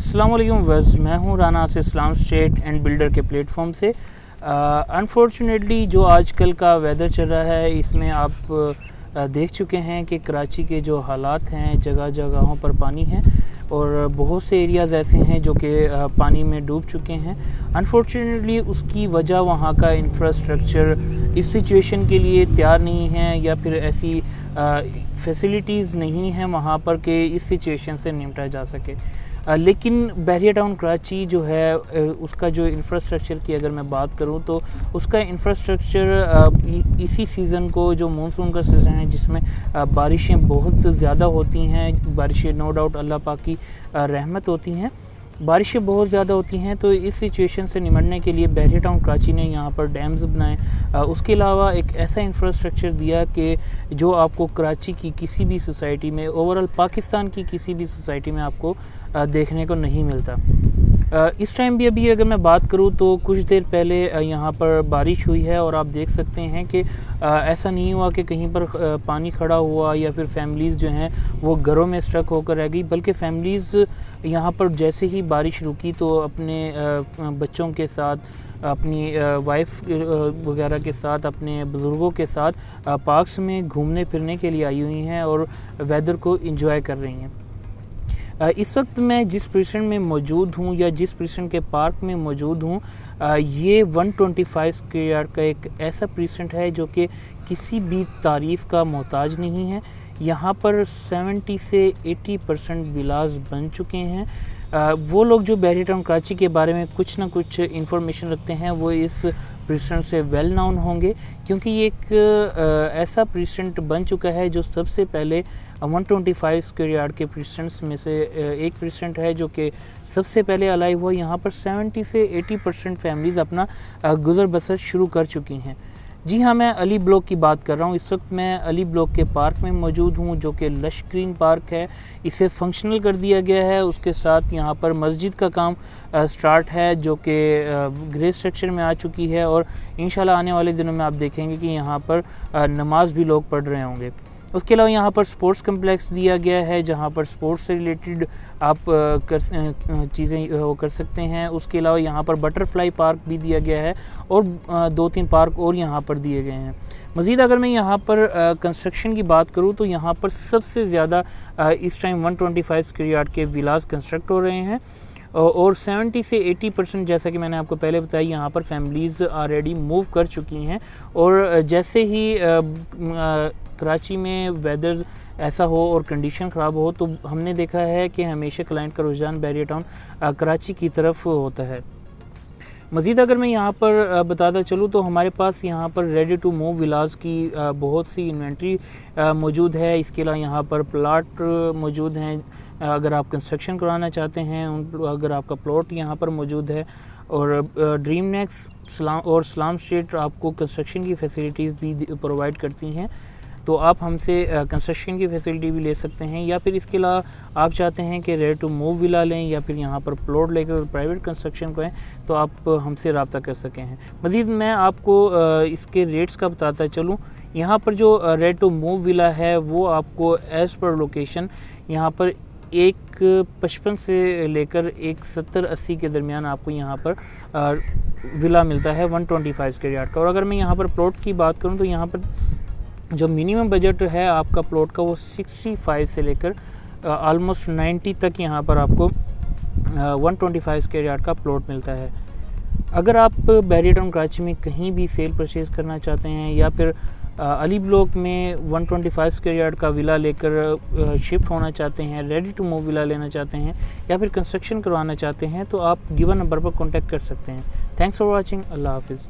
अस्सलाम वालेकुम व्यूअर्स, मैं हूं राना से इस्लाम स्टेट एंड बिल्डर के प्लेटफॉर्म से। अनफॉर्चुनेटली जो आजकल का वेदर चल रहा है इसमें आप देख चुके हैं कि कराची के जो हालात हैं, जगह जगहों पर पानी है और बहुत से एरियाज़ ऐसे हैं जो कि पानी में डूब चुके हैं। अनफॉर्चुनेटली उसकी वजह वहाँ का इंफ्रास्ट्रक्चर इस सिचुएशन के लिए तैयार नहीं है या फिर ऐसी फैसिलिटीज़ नहीं हैं वहाँ पर कि इस सिचुएशन से निपटा जा सके। लेकिन बहरिया टाउन कराची जो है उसका जो इंफ्रास्ट्रक्चर की अगर मैं बात करूं तो उसका इंफ्रास्ट्रक्चर इसी सीज़न को, जो मानसून का सीज़न है जिसमें बारिशें बहुत ज़्यादा होती हैं, बारिशें नो डाउट अल्लाह पाक की रहमत होती हैं, बारिशें बहुत ज़्यादा होती हैं, तो इस सिचुएशन से निपटने के लिए बहरिया टाउन कराची ने यहाँ पर डैम्स बनाए। उसके अलावा एक ऐसा इंफ्रास्ट्रक्चर दिया कि जो आपको कराची की किसी भी सोसाइटी में, ओवरऑल पाकिस्तान की किसी भी सोसाइटी में आपको देखने को नहीं मिलता। इस टाइम भी अभी अगर मैं बात करूं तो कुछ देर पहले यहाँ पर बारिश हुई है और आप देख सकते हैं कि ऐसा नहीं हुआ कि कहीं पर पानी खड़ा हुआ या फिर फैमिलीज़ जो हैं वो घरों में स्ट्रक होकर रह गई, बल्कि फैमिलीज़ यहाँ पर जैसे ही बारिश रुकी तो अपने बच्चों के साथ, अपनी वाइफ वगैरह के साथ, अपने बुज़ुर्गों के साथ पार्क्स में घूमने फिरने के लिए आई हुई हैं और वेदर को एंजॉय कर रही हैं। इस वक्त मैं जिस पोजीशन में मौजूद हूँ या जिस पोजीशन के पार्क में मौजूद हूँ, ये 125 स्क्वायर यार्ड का एक ऐसा पोजीशन है जो कि किसी भी तारीफ़ का मोहताज नहीं है। यहाँ पर 70 से 80% विलास बन चुके हैं। वो लोग जो बहरिया टाउन कराची के बारे में कुछ ना कुछ इंफॉर्मेशन रखते हैं वो इस प्रेसिडेंट से वेल नाउन होंगे, क्योंकि ये एक ऐसा प्रेसिडेंट बन चुका है जो सबसे पहले 125 स्क्वायर यार्ड के प्रेसिडेंट्स में से एक प्रेसिडेंट है जो कि सबसे पहले अलाइव हुआ। यहाँ पर 70 से 80% फैमिलीज़ अपना गुज़र बसर शुरू कर चुकी हैं। जी हाँ, मैं अली ब्लॉक की बात कर रहा हूँ। इस वक्त मैं अली ब्लॉक के पार्क में मौजूद हूँ जो कि लश ग्रीन पार्क है। इसे फंक्शनल कर दिया गया है। उसके साथ यहाँ पर मस्जिद का काम स्टार्ट है जो कि ग्रे स्ट्रक्चर में आ चुकी है और इंशाल्लाह आने वाले दिनों में आप देखेंगे कि यहाँ पर नमाज भी लोग पढ़ रहे होंगे। उसके अलावा यहाँ पर स्पोर्ट्स कम्प्लेक्स दिया गया है जहाँ पर स्पोर्ट्स से रिलेटेड आप चीज़ें वो कर सकते हैं। उसके अलावा यहाँ पर बटरफ्लाई पार्क भी दिया गया है और 2-3 पार्क और यहाँ पर दिए गए हैं। मज़ीद अगर मैं यहाँ पर कंस्ट्रक्शन की बात करूँ तो यहाँ पर सबसे ज़्यादा इस टाइम 125 स्क्वायर यार्ड के विलास कंस्ट्रक्ट हो रहे हैं और 70 से 80% जैसा कि मैंने आपको पहले बताया, यहाँ पर फैमिलीज़ ऑलरेडी मूव कर चुकी हैं। और जैसे ही कराची में वेदर ऐसा हो और कंडीशन ख़राब हो तो हमने देखा है कि हमेशा क्लाइंट का रुझान बहरिया टाउन कराची की तरफ होता है। मज़ीद अगर मैं यहाँ पर बताता चलूँ तो हमारे पास यहाँ पर रेडी टू मूव विलास की बहुत सी इन्वेंट्री मौजूद है। इसके अलावा यहाँ पर प्लाट मौजूद हैं अगर आप कंस्ट्रक्शन कराना चाहते हैं, अगर आपका प्लॉट यहाँ पर मौजूद है। और ड्रीम नेक्स्ट और इस्लाम स्टेट आपको कंस्ट्रक्शन की फैसिलिटीज़ भी प्रोवाइड करती हैं, तो आप हमसे कंस्ट्रक्शन की फैसिलिटी भी ले सकते हैं। या फिर इसके अलावा आप चाहते हैं कि रेडी टू मूव विला लें या फिर यहाँ पर प्लॉट लेकर प्राइवेट कंस्ट्रक्शन करें तो आप हमसे रब्ता कर सकें हैं। मज़ीद मैं आपको इसके रेट्स का बताता चलूँ। यहाँ पर जो रेडी टू मूव विला है वो आपको एज़ पर लोकेशन यहाँ पर 155 से लेकर 170-80 के दरमियान आपको यहाँ पर विला मिलता है 125 स्क्वायर यार्ड का। और अगर मैं यहाँ पर प्लॉट की बात करूँ तो यहाँ पर जो मिनिमम बजट है आपका प्लॉट का वो 65 से लेकर ऑलमोस्ट 90 तक यहाँ पर आपको 125 स्क्वायर यार्ड का प्लॉट मिलता है। अगर आप बहरिया टाउन कराची में कहीं भी सेल परचेज़ करना चाहते हैं या फिर अली ब्लॉक में 125 स्क्वायर यार्ड का विला लेकर शिफ्ट होना चाहते हैं, रेडी टू मूव विला लेना चाहते हैं या फिर कंस्ट्रक्शन करवाना चाहते हैं तो आप गिवन नंबर पर कॉन्टैक्ट कर सकते हैं। Thanks for watching. अल्लाह हाफिज़।